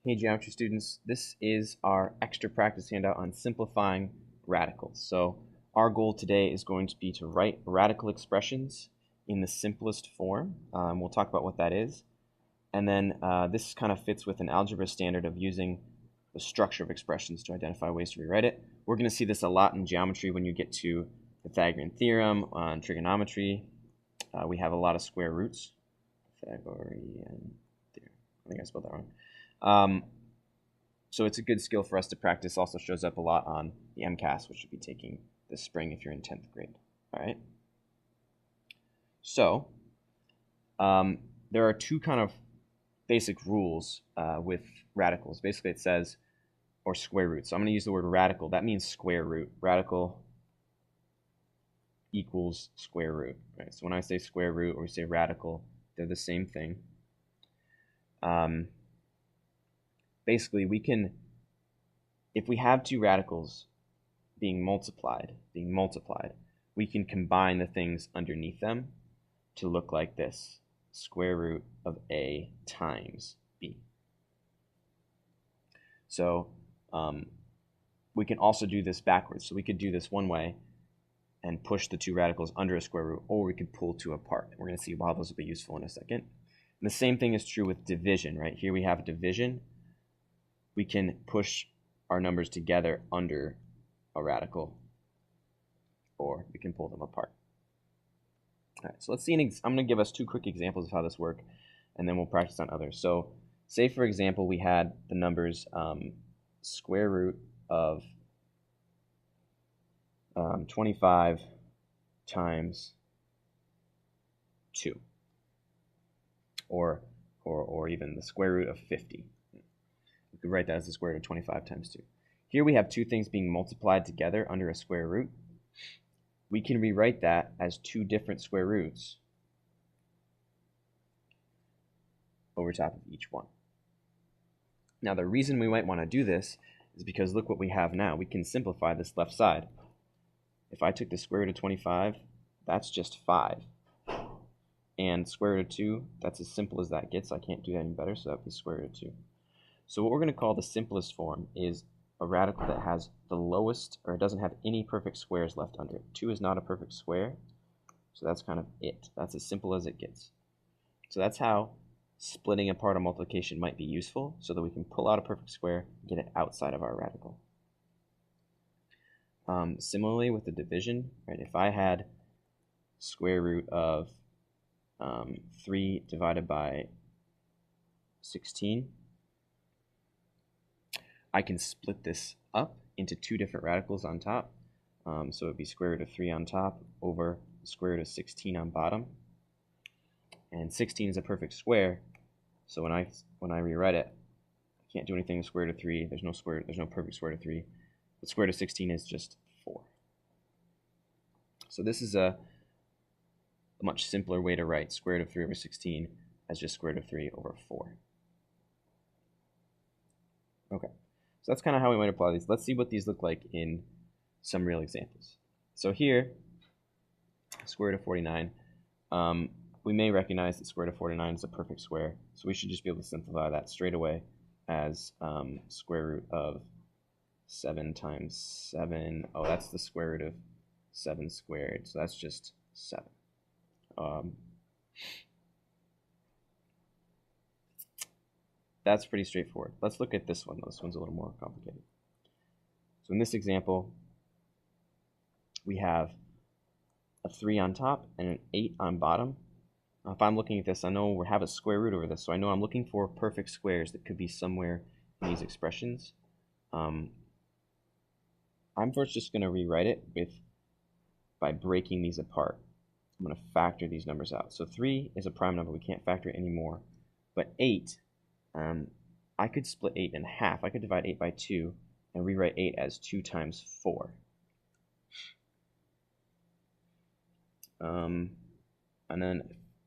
Hey geometry students, this is our extra practice handout on simplifying radicals. So our goal today is going to be to write radical expressions in the simplest form. We'll talk about what that is. And then this kind of fits with an algebra standard of using the structure of expressions to identify ways to rewrite it. We're going to see this a lot in geometry when you get to Pythagorean theorem, on trigonometry. We have a lot of square roots. Pythagorean theorem. I think I spelled that wrong. So it's a good skill for us to practice. Also shows up a lot on the MCAS, which you'll be taking this spring if you're in 10th grade. All right. So there are two kind of basic rules with radicals. Basically, it says, or square root. So I'm going to use the word radical. That means square root. Radical equals square root. Right. So when I say square root or we say radical, they're the same thing. Basically, we can, if we have two radicals being multiplied, we can combine the things underneath them to look like this: square root of a times b. So we can also do this backwards. So we could do this one way and push the two radicals under a square root, or we could pull two apart. We're going to see how those will be useful in a second. And the same thing is true with division, right? Here we have division. We can push our numbers together under a radical, or we can pull them apart. All right, so let's see. I'm going to give us two quick examples of how this works, and then we'll practice on others. So say, for example, we had the numbers square root of 25 times 2, or even the square root of 50. We could write that as the square root of 25 times 2. Here we have two things being multiplied together under a square root. We can rewrite that as two different square roots over top of each one. Now the reason we might want to do this is because look what we have now. We can simplify this left side. If I took the square root of 25, that's just 5. And square root of 2, that's as simple as that gets. I can't do that any better, so that would be square root of 2. So what we're going to call the simplest form is a radical that has the lowest, or it doesn't have any perfect squares left under it. 2 is not a perfect square, so that's kind of it. That's as simple as it gets. So that's how splitting apart a multiplication might be useful, so that we can pull out a perfect square and get it outside of our radical. Similarly with the division, right? If I had square root of 3 divided by 16, I can split this up into two different radicals on top. So it would be square root of 3 on top over square root of 16 on bottom. And 16 is a perfect square, so when I rewrite it, I can't do anything with square root of 3. There's no perfect square root of 3. But square root of 16 is just 4. So this is a much simpler way to write square root of 3 over 16 as just square root of 3 over 4. Okay. So that's kind of how we might apply these. Let's see what these look like in some real examples. So here, square root of 49, we may recognize that square root of 49 is a perfect square, so we should just be able to simplify that straight away as square root of 7 times 7. Oh, that's the square root of 7 squared, so that's just 7. That's pretty straightforward. Let's look at this one. This one's a little more complicated. So in this example, we have a 3 on top and an 8 on bottom. Now, if I'm looking at this, I know we have a square root over this, so I know I'm looking for perfect squares that could be somewhere in these expressions. I'm first just going to rewrite it by breaking these apart. I'm going to factor these numbers out. So 3 is a prime number. We can't factor it anymore. But 8, I could split 8 in half. I could divide 8 by 2 and rewrite 8 as 2 times 4. And then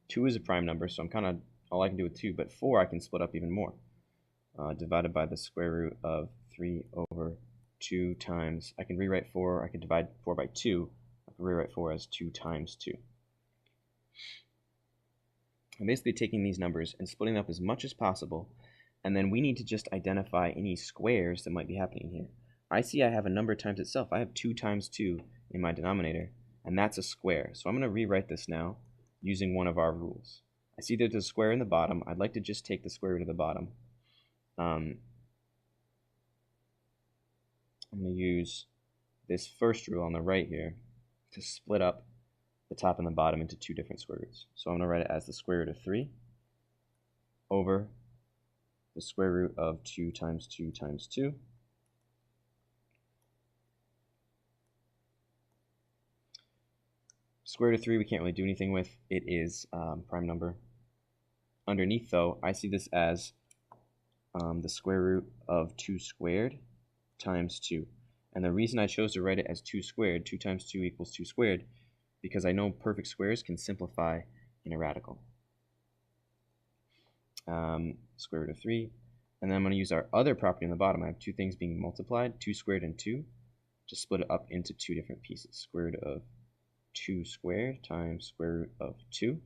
2 is a prime number, so I'm kind of all I can do with 2. But 4 I can split up even more. Divided by the square root of 3 over 2 times, I can rewrite 4. I can divide 4 by 2. I can rewrite 4 as 2 times 2. I'm basically taking these numbers and splitting them up as much as possible And then we need to just identify any squares that might be happening here. I see I have a number times itself. I have 2 times 2 in my denominator, and that's a square. So I'm going to rewrite this now using one of our rules. I see there's a square in the bottom. I'd like to just take the square root of the bottom. I'm going to use this first rule on the right here to split up the top and the bottom into 2 different square roots. So I'm going to write it as the square root of 3 over the square root of 2 times 2 times 2. Square root of 3 we can't really do anything with. It is prime number. Underneath, though, I see this as the square root of 2 squared times 2. And the reason I chose to write it as 2 squared, 2 times 2 equals 2 squared, because I know perfect squares can simplify in a radical. Square root of 3. And then I'm going to use our other property on the bottom. I have 2 things being multiplied, 2 squared and 2, to split it up into 2 different pieces. Square root of 2 squared times square root of 2.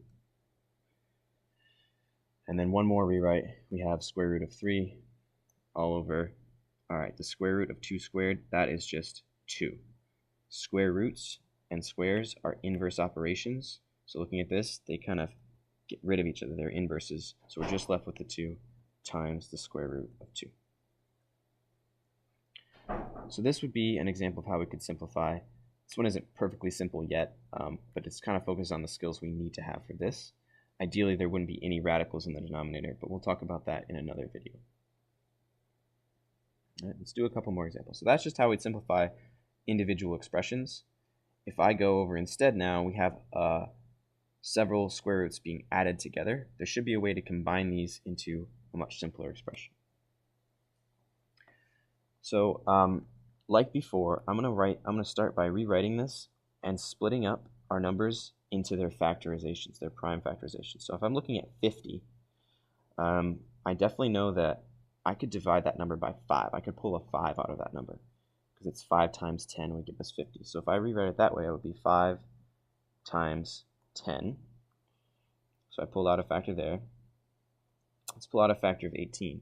And then one more rewrite. We have square root of 3 all over. All right, the square root of 2 squared, that is just 2. Square roots and squares are inverse operations. So looking at this, they kind of get rid of each other. They're inverses. So we're just left with the 2 times the square root of 2. So this would be an example of how we could simplify. This one isn't perfectly simple yet, but it's kind of focused on the skills we need to have for this. Ideally, there wouldn't be any radicals in the denominator, but we'll talk about that in another video. All right, let's do a couple more examples. So that's just how we'd simplify individual expressions. If I go over instead now, we have several square roots being added together. There should be a way to combine these into a much simpler expression. So like before, I'm going to start by rewriting this and splitting up our numbers into their factorizations, their prime factorizations. So if I'm looking at 50, I definitely know that I could divide that number by 5. I could pull a 5 out of that number because it's 5 times 10 would give us 50. So if I rewrite it that way, it would be 5 times 10. So I pulled out a factor there. Let's pull out a factor of 18.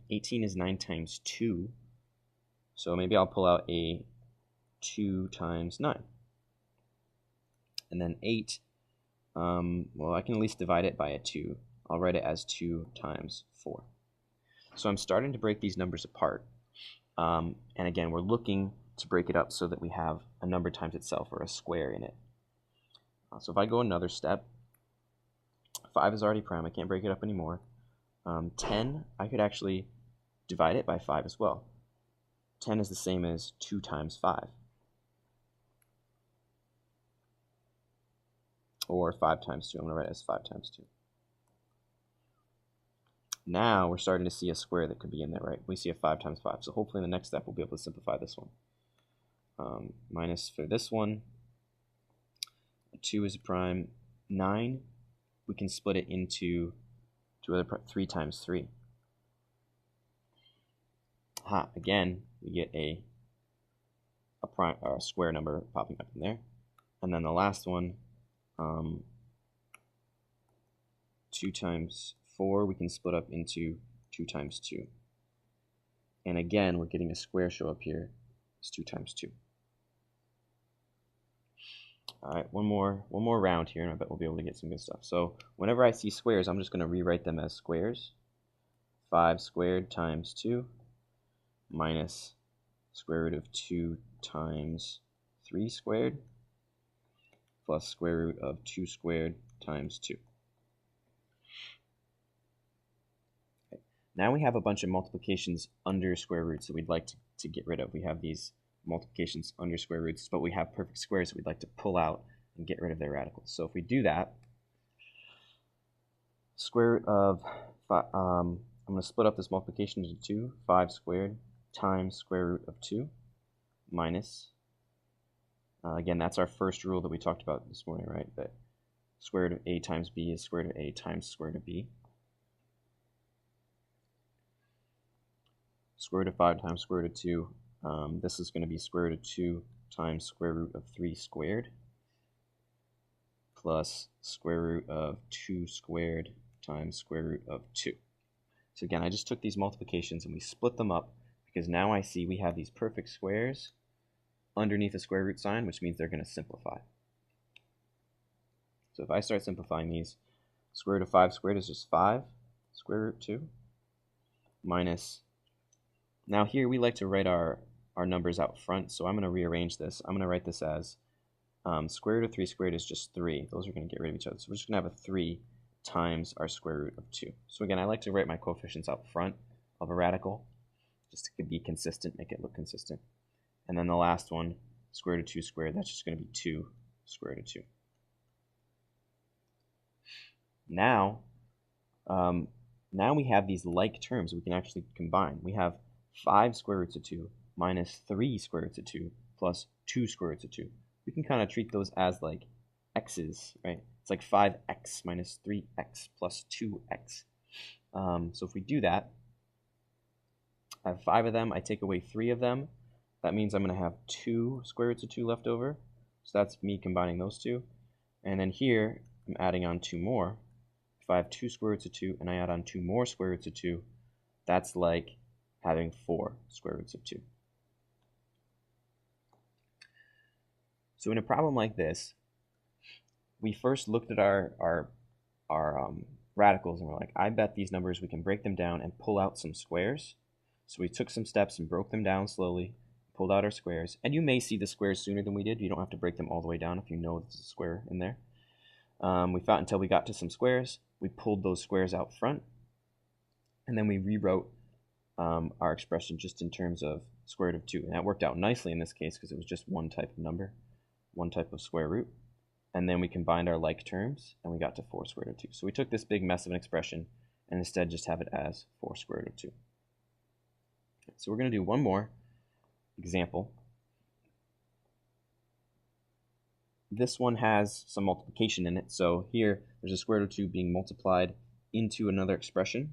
18 is 9 times 2. So maybe I'll pull out a 2 times 9. And then 8, well, I can at least divide it by a 2. I'll write it as 2 times 4. So I'm starting to break these numbers apart. And again, we're looking to break it up so that we have a number times itself or a square in it. So if I go another step, 5 is already prime. I can't break it up anymore. 10, I could actually divide it by 5 as well. 10 is the same as 2 times 5. Or 5 times 2. I'm going to write it as 5 times 2. Now we're starting to see a square that could be in there, right? We see a 5 times 5. So hopefully in the next step we'll be able to simplify this one. Minus for this one, 2 is a prime. 9, we can split it into 3 times 3. Again, we get a square number popping up in there. And then the last one, 2 times 4, we can split up into 2 times 2. And again, we're getting a square show up here. It's 2 times 2. All right, one more round here, and I bet we'll be able to get some good stuff. So whenever I see squares, I'm just going to rewrite them as squares. 5 squared times 2 minus square root of 2 times 3 squared plus square root of 2 squared times 2. Okay. Now we have a bunch of multiplications under square roots that we'd like to get rid of. We have these multiplications under square roots, but we have perfect squares that we'd like to pull out and get rid of their radicals. So if we do that, square root of, I'm going to split up this multiplication into 2, 5 squared times square root of 2 minus, again, that's our first rule that we talked about this morning, right? That square root of a times b is square root of a times square root of b. Square root of 5 times square root of 2. This is going to be square root of 2 times square root of 3 squared plus square root of 2 squared times square root of 2. So again, I just took these multiplications and we split them up because now I see we have these perfect squares underneath a square root sign, which means they're going to simplify. So if I start simplifying these, square root of 5 squared is just 5 square root 2 minus, now here we like to write our numbers out front, so I'm going to rearrange this. I'm going to write this as square root of 3 squared is just 3. Those are going to get rid of each other. So we're just going to have a 3 times our square root of 2. So again, I like to write my coefficients out front of a radical just to be consistent, make it look consistent. And then the last one, square root of 2 squared, that's just going to be 2 square root of 2. Now we have these like terms we can actually combine. We have 5 square roots of 2 minus 3 square roots of 2 plus 2 square roots of 2. We can kind of treat those as like x's, right? It's like 5x minus 3x plus 2x. So if we do that, I have 5 of them, I take away 3 of them. That means I'm going to have 2 square roots of 2 left over. So that's me combining those two. And then here, I'm adding on 2 more. If I have 2 square roots of 2 and I add on 2 more square roots of 2, that's like having 4 square roots of 2. So in a problem like this, we first looked at our radicals and we're like, I bet these numbers we can break them down and pull out some squares. So we took some steps and broke them down slowly, pulled out our squares. And you may see the squares sooner than we did. You don't have to break them all the way down if you know there's a square in there. We fought until we got to some squares. We pulled those squares out front. And then we rewrote our expression just in terms of square root of 2. And that worked out nicely in this case because it was just one type of number, one type of square root. And then we combined our like terms and we got to 4 square root of 2. So we took this big mess of an expression and instead just have it as 4 square root of 2. So we're going to do one more example. This one has some multiplication in it. So here there's a square root of 2 being multiplied into another expression.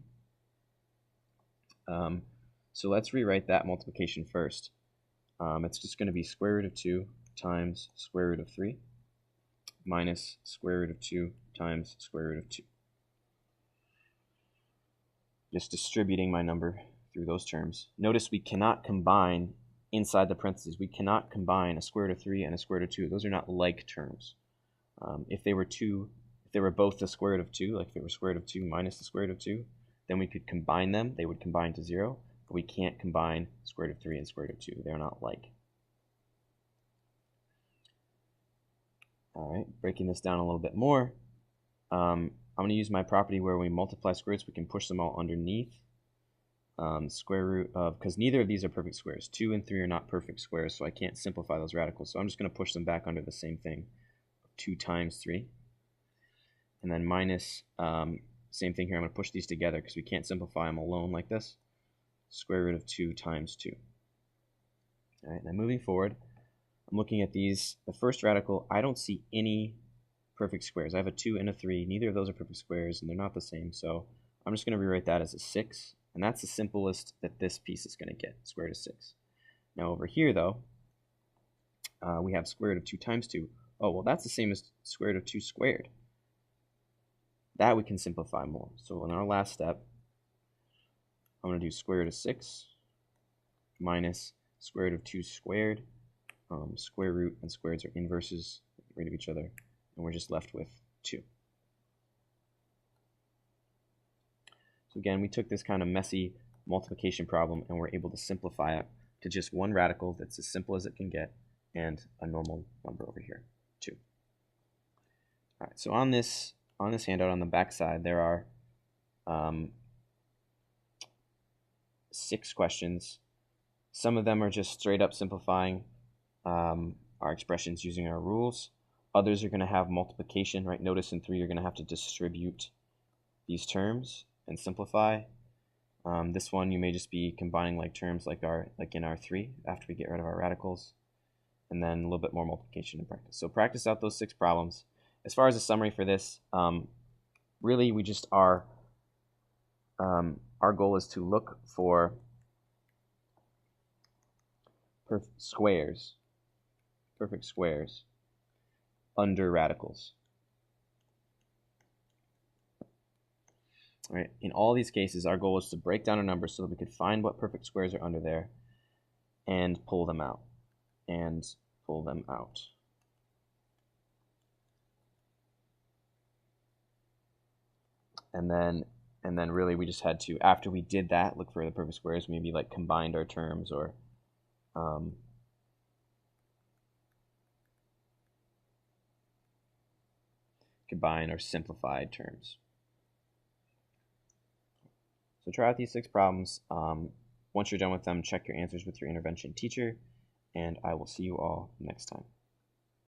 So let's rewrite that multiplication first. It's just going to be square root of 2 times square root of 3 minus square root of 2 times square root of 2. Just distributing my number through those terms. Notice we cannot combine inside the parentheses. We cannot combine a square root of 3 and a square root of 2. Those are not like terms. If they were both the square root of 2, like if it were square root of 2 minus the square root of 2, then we could combine them. They would combine to 0, but we can't combine square root of 3 and square root of 2. They're not like. All right, breaking this down a little bit more, I'm going to use my property where we multiply square roots, we can push them all underneath square root of, because neither of these are perfect squares. 2 and 3 are not perfect squares, so I can't simplify those radicals. So I'm just going to push them back under the same thing, 2 times 3. And then minus, same thing here, I'm going to push these together because we can't simplify them alone like this. Square root of 2 times 2. All right, now moving forward, I'm looking at these. The first radical, I don't see any perfect squares. I have a 2 and a 3. Neither of those are perfect squares, and they're not the same. So I'm just going to rewrite that as a 6. And that's the simplest that this piece is going to get, square root of 6. Now over here, though, we have square root of 2 times 2. Oh, well, that's the same as square root of 2 squared. That we can simplify more. So in our last step, I'm going to do square root of 6 minus square root of 2 squared. Square root and squareds are inverses, get rid of each other, and we're just left with 2. So again, we took this kind of messy multiplication problem and we're able to simplify it to just one radical that's as simple as it can get and a normal number over here, 2. All right, so on this handout on the back side, there are 6 questions. Some of them are just straight up simplifying our expressions using our rules. Others are going to have multiplication, right? Notice in 3 you're going to have to distribute these terms and simplify. This one you may just be combining like terms like in our 3 after we get rid of our radicals, and then a little bit more multiplication in practice. So practice out those 6 problems. As far as a summary for this, really we just are our goal is to look for perfect squares under radicals. right? In all these cases, our goal is to break down our numbers so that we could find what perfect squares are under there and pull them out. And pull them out. And then really we just had to, after we did that, look for the perfect squares, maybe like combined our terms or combine or simplified terms. So try out these 6 problems. Once you're done with them, check your answers with your intervention teacher, and I will see you all next time.